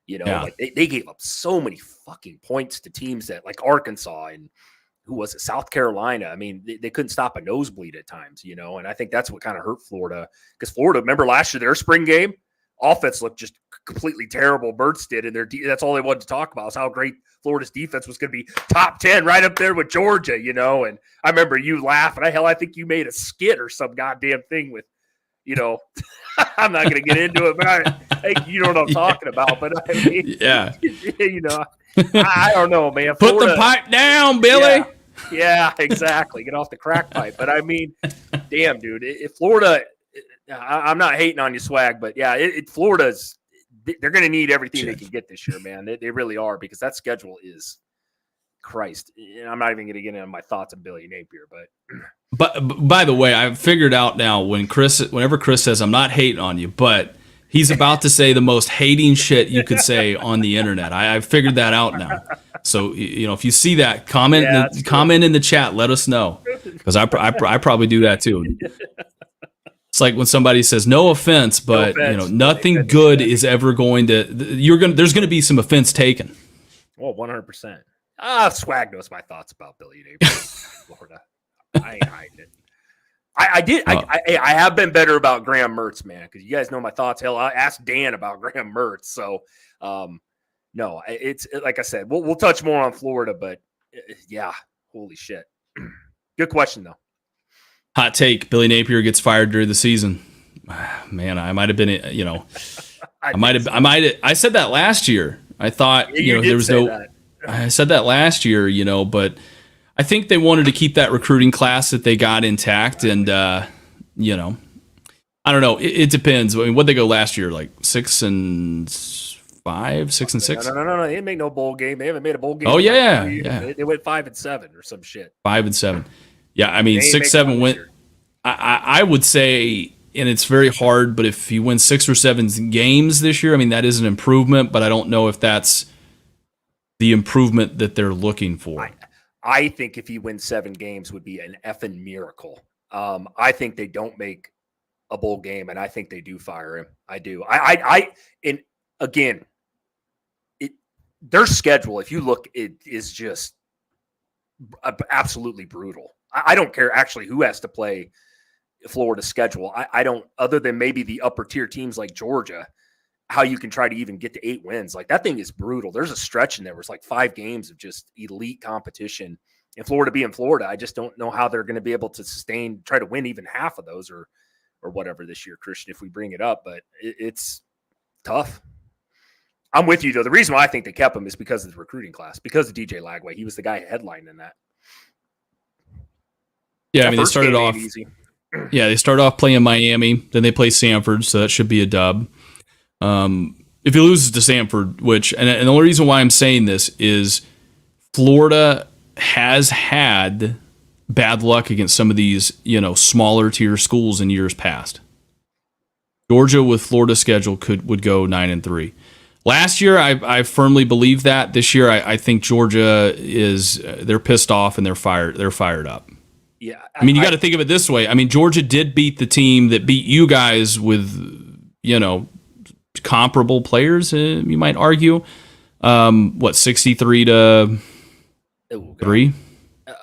Yeah. They gave up so many fucking points to teams that like Arkansas and who was it, South Carolina. I mean, they couldn't stop a nosebleed at times, and I think that's what kind of hurt Florida, because Florida, remember last year, their spring game offense looked just completely terrible. Mertz did, and that's all they wanted to talk about was how great Florida's defense was going to be, top 10 right up there with Georgia, and I remember you laughing. I think you made a skit or some goddamn thing with, I'm not going to get into it, but I think you know what I'm talking about. But I mean, yeah, I don't know, man. Put the pipe down, Billy. Yeah, exactly. Get off the crack pipe. But I mean, damn, dude, if Florida, I'm not hating on you, Swag, but yeah, Florida's, they're going to need everything they can get this year, man. They really are, because that schedule is Christ. And I'm not even going to get into my thoughts on Billy Napier, But by the way, I've figured out now whenever Chris says I'm not hating on you, but he's about to say the most hating shit you could say on the internet. I've figured that out now. So if you see that, comment in the chat, let us know, because I probably do that too. It's like when somebody says no offense, but nothing good is ever going to. There's going to be some offense taken. Well, 100%. Swag knows my thoughts about Billy Napier, Florida. I ain't hiding it. I have been better about Graham Mertz, man, because you guys know my thoughts. Hell, I asked Dan about Graham Mertz. So, no, it's like I said, we'll touch more on Florida, but yeah, holy shit. Good question, though. Hot take: Billy Napier gets fired during the season. Man, I might have been, I said that last year. I thought, there was no. That. I said that last year, but I think they wanted to keep that recruiting class that they got intact, and I don't know. It depends. I mean, what'd they go last year? Like 6-5, 6-6. No. They didn't make no bowl game. They haven't made a bowl game. Oh yeah. They went 5-7 or some shit. 5-7. Yeah, I mean 6-7 went. I would say, and it's very hard, but if you win 6 or 7 games this year, I mean that is an improvement. But I don't know if that's the improvement that they're looking for. I think if he wins 7 games would be an effing miracle. I think they don't make a bowl game, and I think they do fire him. I do. And again, their schedule, if you look, it is just absolutely brutal. I don't care actually who has to play Florida's schedule. I don't, other than maybe the upper tier teams like Georgia, how you can try to even get to 8 wins. Like that thing is brutal. There's a stretch in there where it's like 5 games of just elite competition. And Florida being Florida, I just don't know how they're going to be able to try to win even half of those or whatever this year, Christian, if we bring it up. But it's tough. I'm with you, though. The reason why I think they kept him is because of the recruiting class, because of DJ Lagway. He was the guy headlining that. Yeah, I mean, they started off easy. Yeah, they started off playing Miami, then they play Samford, so that should be a dub. If he loses to Samford, and the only reason why I'm saying this is Florida has had bad luck against some of these, smaller tier schools in years past. Georgia with Florida's schedule would go 9-3. Last year, I firmly believe that. This year, I think Georgia they're pissed off and they're fired up. Yeah, I mean, you got to think of it this way. I mean, Georgia did beat the team that beat you guys with, comparable players. You might argue, 63-3,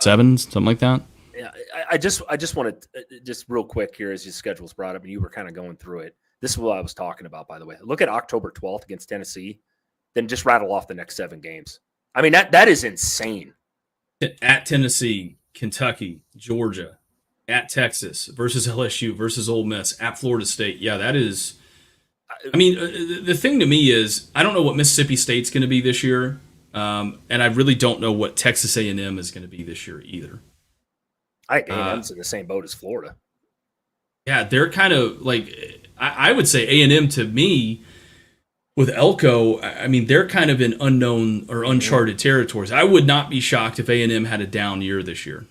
7, something like that. Yeah, I just want to just real quick here as your schedule's brought up and you were kind of going through it. This is what I was talking about, by the way. Look at October 12th against Tennessee, then just rattle off the next 7 games. I mean, that is insane. At Tennessee, Kentucky, Georgia, at Texas versus LSU versus Ole Miss, at Florida State. Yeah, that is. I mean, the thing to me is I don't know what Mississippi State's going to be this year, and I really don't know what Texas A&M is going to be this year either. I think A&M's in the same boat as Florida. Yeah, they're kind of like I would say A&M to me. With Elko, I mean, they're kind of in unknown or uncharted territories. I would not be shocked if A&M had a down year this year.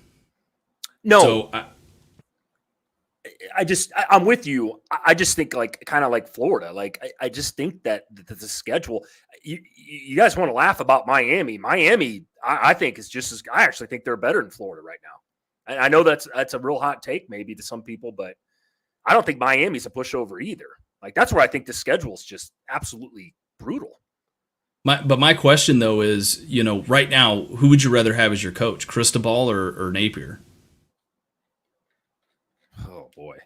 No. I'm with you. I just think like kind of like Florida. Like I just think that the schedule. You guys want to laugh about Miami? Miami, I think is just as. I actually think they're better than Florida right now. And I know that's a real hot take maybe to some people, but I don't think Miami's a pushover either. Like that's where I think the schedule is just absolutely brutal. But my question though is, right now, who would you rather have as your coach, Cristobal or Napier? Oh boy.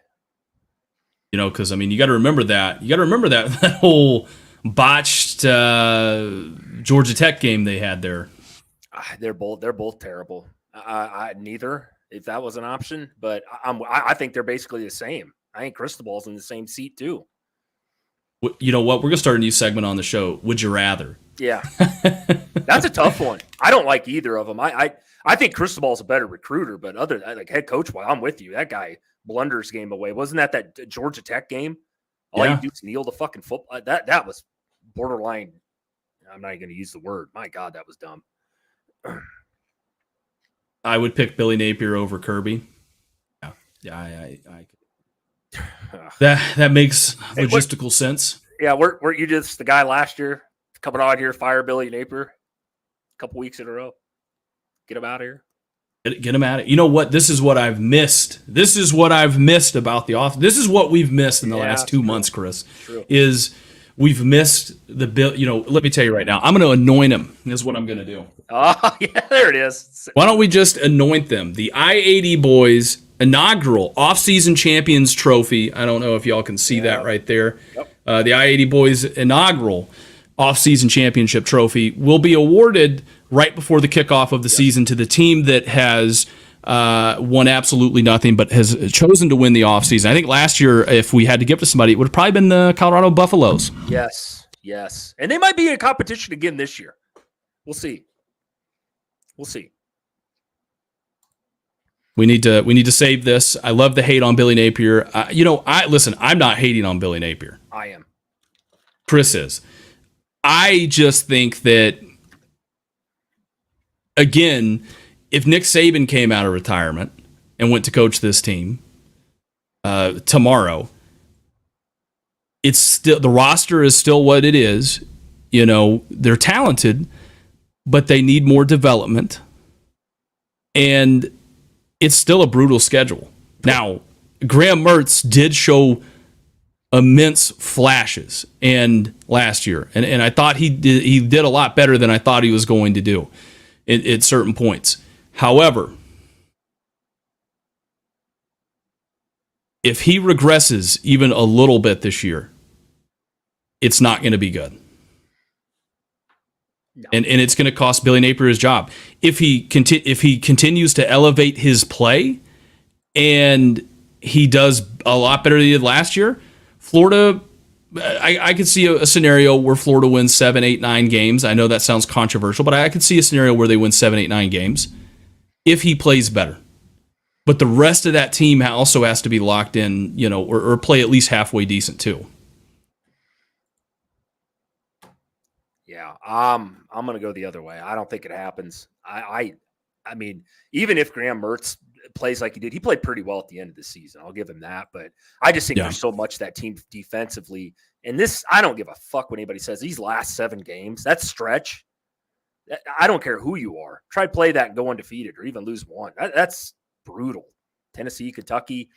Because I mean, you got to remember that. You got to remember that whole botched Georgia Tech game they had there. They're both terrible. Neither, if that was an option, but I think they're basically the same. I think Cristobal's in the same seat too. You know what? We're gonna start a new segment on the show. Would you rather? Yeah, that's a tough one. I don't like either of them. I think Cristobal's a better recruiter, but like head coach, well, I'm with you. That guy blunders game away. Wasn't that Georgia Tech game? All you do is kneel the fucking football. That was borderline. I'm not even going to use the word. My God, that was dumb. I would pick Billy Napier over Kirby. Yeah, I that makes logistical sense. Yeah, weren't you just the guy last year coming out here, fire Billy Napier a couple weeks in a row? Get him out of here. Get him out of it. You know what? This is what I've missed. This is what I've missed about the offense. This is what we've missed in the last 2 months, Chris. Is we've missed the bill. Let me tell you right now. I'm going to anoint him. Is what I'm going to do. Oh, yeah, there it is. Why don't we just anoint them? The I-80 boys inaugural offseason champions trophy. I don't know if y'all can see that right there. Yep. The I-80 boys inaugural offseason championship trophy will be awarded right before the kickoff of the season to the team that has won absolutely nothing but has chosen to win the offseason. I think last year, if we had to give to somebody, it would have probably been the Colorado Buffaloes. Yes. And they might be in competition again this year. We'll see. We need to save this. I love the hate on Billy Napier. Listen, I'm not hating on Billy Napier. I am. Chris is. I just think that, again, if Nick Saban came out of retirement and went to coach this team tomorrow, it's still the roster is still what it is. They're talented, but they need more development, and it's still a brutal schedule. Now, Graham Mertz did show immense flashes last year, and I thought he did a lot better than I thought he was going to do at certain points. However, if he regresses even a little bit this year, it's not going to be good. No. And it's going to cost Billy Napier his job. If he continues to elevate his play and he does a lot better than he did last year, Florida, I could see a scenario where Florida wins 7, 8, 9 games. I know that sounds controversial, but I could see a scenario where they win 7, 8, 9 games if he plays better. But the rest of that team also has to be locked in, or play at least halfway decent too. Yeah, I'm going to go the other way. I don't think it happens. I mean, even if Graham Mertz plays like he did, he played pretty well at the end of the season. I'll give him that. But I just think there's so much that team defensively. And this, I don't give a fuck what anybody says. These last 7 games, that stretch, I don't care who you are. Try to play that and go undefeated or even lose one. That's brutal. Tennessee, Kentucky.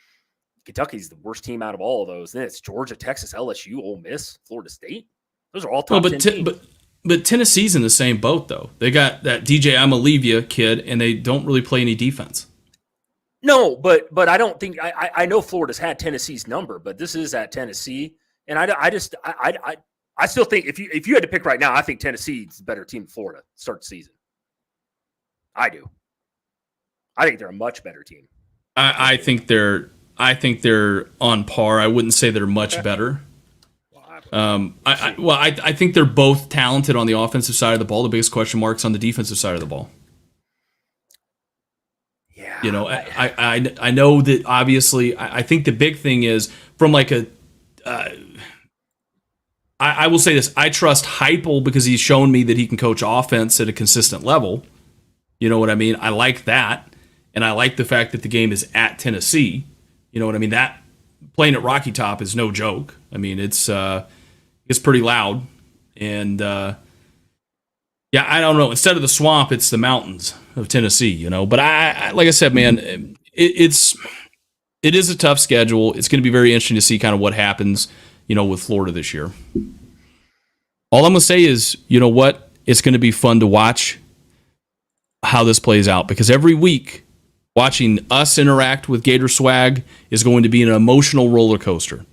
Kentucky's the worst team out of all of those. Then it's Georgia, Texas, LSU, Ole Miss, Florida State. Those are all top 10 teams. But Tennessee's in the same boat, though. They got that DJ Amalevia kid, and they don't really play any defense. No, but I don't think I know Florida's had Tennessee's number, but this is at Tennessee, and I still think if you had to pick right now, I think Tennessee's a better team than Florida to start the season. I do. I think they're a much better team. I think they're on par. I wouldn't say they're much better. I think they're both talented on the offensive side of the ball. The biggest question mark's on the defensive side of the ball. Yeah, I know that obviously. I think the big thing is from like a. I will say this: I trust Heupel because he's shown me that he can coach offense at a consistent level. You know what I mean? I like that, and I like the fact that the game is at Tennessee. You know what I mean? That playing at Rocky Top is no joke. I mean, it's pretty loud, and yeah, I don't know. Instead of the swamp, it's the mountains of Tennessee. You know, but I like I said, man, it is a tough schedule. It's going to be very interesting to see kind of what happens, you know, with Florida this year. All I'm going to say is, you know what? It's going to be fun to watch how this plays out, because every week watching us interact with Gator Swag is going to be an emotional roller coaster,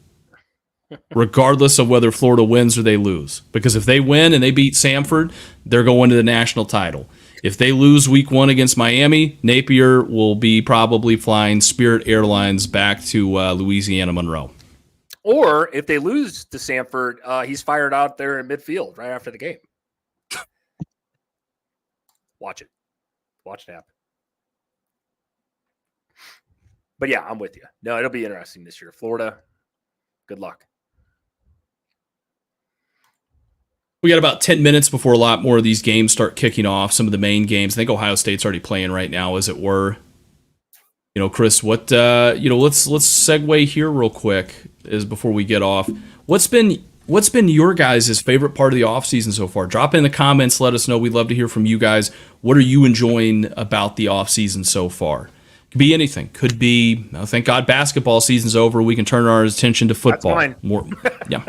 regardless of whether Florida wins or they lose. Because if they win and they beat Samford, they're going to the national title. If they lose week 1 against Miami, Napier will be probably flying Spirit Airlines back to Louisiana Monroe. Or if they lose to Samford, he's fired out there in midfield right after the game. Watch it. Watch it happen. But yeah, I'm with you. No, it'll be interesting this year. Florida, good luck. We got about 10 minutes before a lot more of these games start kicking off, some of the main games. I think Ohio State's already playing right now, as it were. You know, Chris, what let's segue here real quick is before we get off. What's been your guys' favorite part of the offseason so far? Drop in the comments, let us know. We'd love to hear from you guys. What are you enjoying about the offseason so far? Could be anything. Could be, thank God basketball season's over. We can turn our attention to football. That's mine. More, yeah.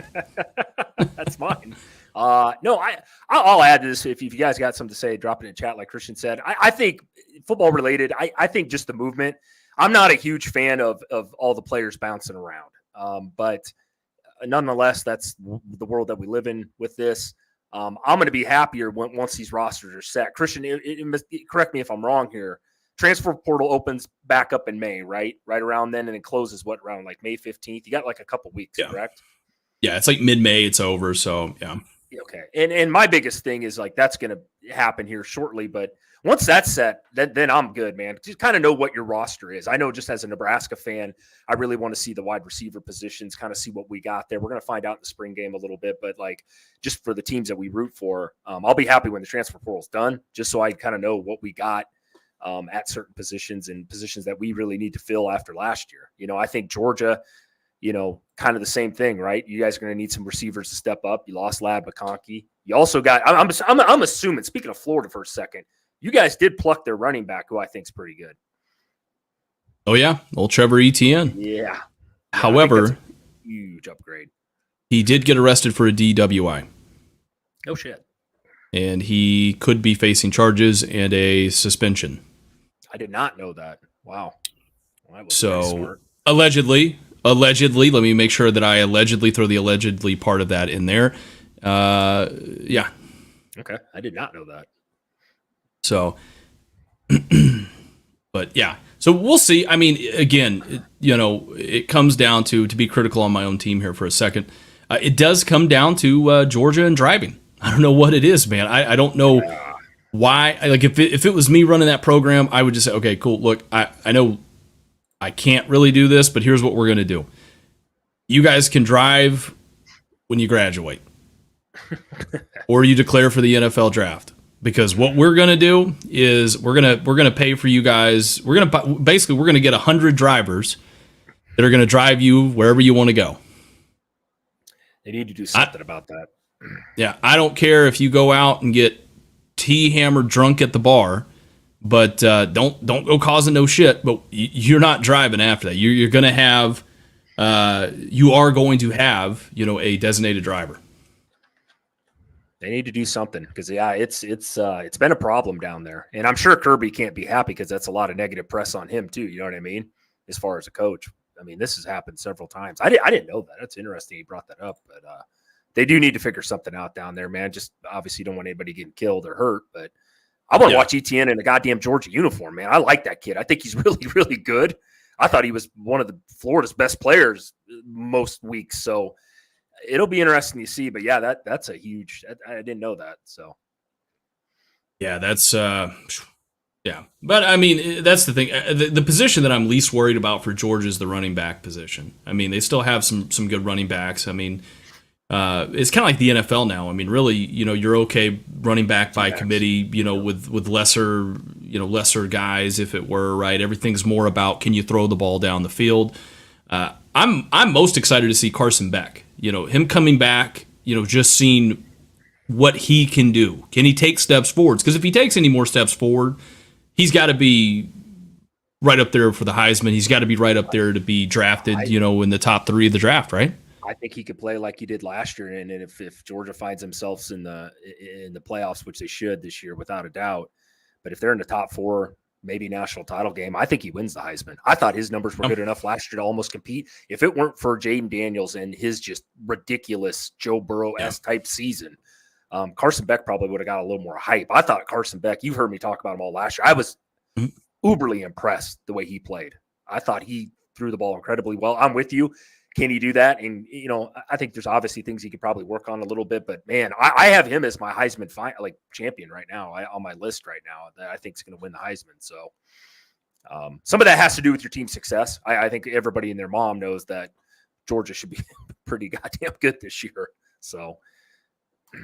That's mine. No, I'll add to this. If you guys got something to say, drop it in chat like Christian said. I think football related, I think just the movement. I'm not a huge fan of all the players bouncing around. But nonetheless, that's the world that we live in with this. I'm going to be happier once these rosters are set. Christian, correct me if I'm wrong here. Transfer portal opens back up in May, right? Right around then, and it closes around like May 15th? You got like a couple weeks, correct? Yeah, it's like mid-May, it's over, so yeah. Okay. And my biggest thing is like that's going to happen here shortly, but once that's set, then I'm good, man. Just kind of know what your roster is. I know just as a Nebraska fan, I really want to see the wide receiver positions, kind of see what we got there. We're going to find out in the spring game a little bit, but like just for the teams that we root for, I'll be happy when the transfer portal's done, just so I kind of know what we got at certain positions and positions that we really need to fill after last year. You know, I think Georgia, you know, kind of the same thing, right? You guys are going to need some receivers to step up. You lost Lad McConkey. You also got, I'm assuming, speaking of Florida for a second, you guys did pluck their running back, who I think is pretty good. Oh, yeah. Old Trevor Etienne. Yeah. However, huge upgrade. He did get arrested for a DWI. No shit. And he could be facing charges and a suspension. I did not know that. Wow. Well, that was so, allegedly, let me make sure that I allegedly throw the allegedly part of that in there. Yeah. Okay. I did not know that. So, but yeah. So we'll see. I mean, again, it comes down to be critical on my own team here for a second. It does come down to Georgia and driving. I don't know what it is, man. I don't know why. Like if it was me running that program, I would just say, okay, cool. Look, I know I can't really do this, but here's what we're going to do. You guys can drive when you graduate or you declare for the NFL draft, because what we're going to do is we're going to pay for you guys. We're going to get 100 drivers that are going to drive you wherever you want to go. They need to do something about that. Yeah, I don't care if you go out and get hammered drunk at the bar, but don't go causing no shit. But you're not driving after that. You're going to have, you are going to have, a designated driver. They need to do something because it's been a problem down there, and I'm sure Kirby can't be happy because that's a lot of negative press on him too. You know what I mean? As far as a coach, I mean this has happened several times. I didn't know that. That's interesting. He brought that up, but they do need to figure something out down there, man. Just obviously don't want anybody getting killed or hurt, but I want to watch Etienne in a goddamn Georgia uniform, man. I like that kid. I think he's really, really good. I thought he was one of the Florida's best players most weeks. So it'll be interesting to see, but yeah, that's a huge, I didn't know that. So. Yeah, that's, yeah. But I mean, that's the thing. The position that I'm least worried about for Georgia is the running back position. I mean, they still have some good running backs. I mean, it's kind of like the NFL now. I mean, really, you're okay running back by committee, with lesser guys, if it were, right? Everything's more about, can you throw the ball down the field? I'm most excited to see Carson Beck. Him coming back. Just seeing what he can do. Can he take steps forwards? Because if he takes any more steps forward, he's got to be right up there for the Heisman. He's got to be right up there to be drafted, in the top 3 of the draft, right? I think he could play like he did last year, and if Georgia finds themselves in the playoffs, which they should this year without a doubt, but if they're in the top 4, maybe national title game, I think he wins the Heisman. I thought his numbers were good enough last year to almost compete. If it weren't for Jaden Daniels and his just ridiculous Joe Burrow-esque type season, Carson Beck probably would have got a little more hype. I thought Carson Beck, you've heard me talk about him all last year. I was uberly impressed the way he played. I thought he threw the ball incredibly well. I'm with you. Can he do that? And, I think there's obviously things he could probably work on a little bit, but man, I have him as my Heisman champion right now on my list right now that I think is going to win the Heisman. So some of that has to do with your team's success. I think everybody and their mom knows that Georgia should be pretty goddamn good this year. So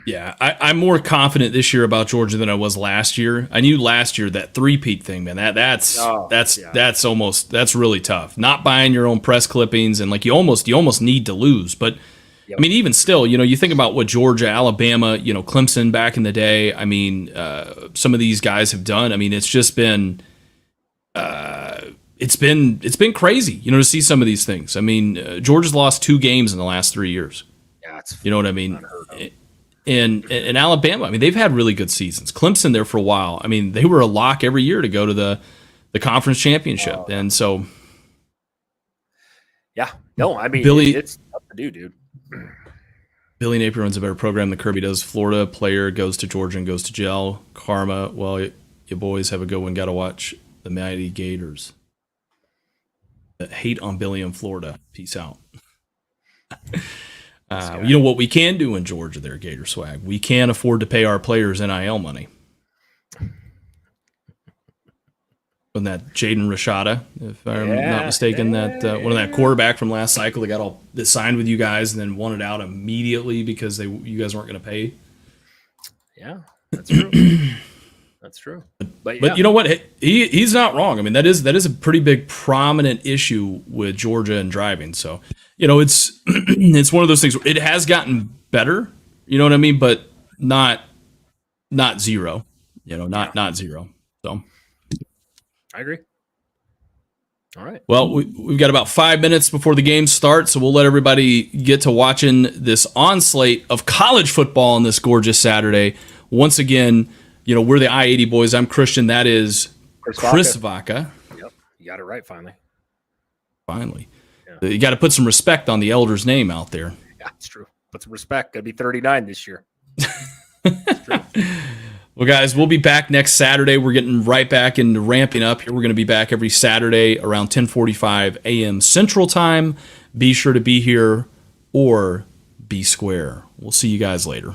yeah, I'm more confident this year about Georgia than I was last year. I knew last year that 3-peat thing, man. That's really tough. Not buying your own press clippings and you almost need to lose. But yep. I mean, even still, you think about what Georgia, Alabama, Clemson back in the day. I mean, some of these guys have done. I mean, it's just been it's been crazy, to see some of these things. I mean, Georgia's lost 2 games in the last 3 years. Yeah, you know what I mean. And Alabama, I mean, they've had really good seasons. Clemson there for a while. I mean, they were a lock every year to go to the conference championship. And so, yeah, no, I mean, it's tough to do, dude. Billy Napier runs a better program than Kirby does. Florida player goes to Georgia and goes to jail. Karma, well, you boys have a good one. Got to watch the Mighty Gators. Hate on Billy in Florida. Peace out. What we can do in Georgia there, Gator Swag, we can afford to pay our players NIL money. From that Jaden Rashada, if I'm not mistaken, that one of that quarterback from last cycle that signed with you guys and then wanted out immediately because you guys weren't going to pay. Yeah, that's true. That's true. But you know what? He's not wrong. I mean, that is a pretty big prominent issue with Georgia and driving. So, it's it's one of those things where it has gotten better, you know what I mean, but not zero. Not zero. So I agree. All right. Well, we've got about 5 minutes before the game starts, so we'll let everybody get to watching this on-slate of college football on this gorgeous Saturday. Once again, we're the I-80 boys. I'm Christian. That is Chris Vaca. Yep. You got it right, finally. Finally. Yeah. You got to put some respect on the elder's name out there. Yeah, it's true. Put some respect. Gonna be 39 this year. It's true. Well, guys, we'll be back next Saturday. We're getting right back into ramping up here. We're going to be back every Saturday around 10:45 a.m. Central Time. Be sure to be here or be square. We'll see you guys later.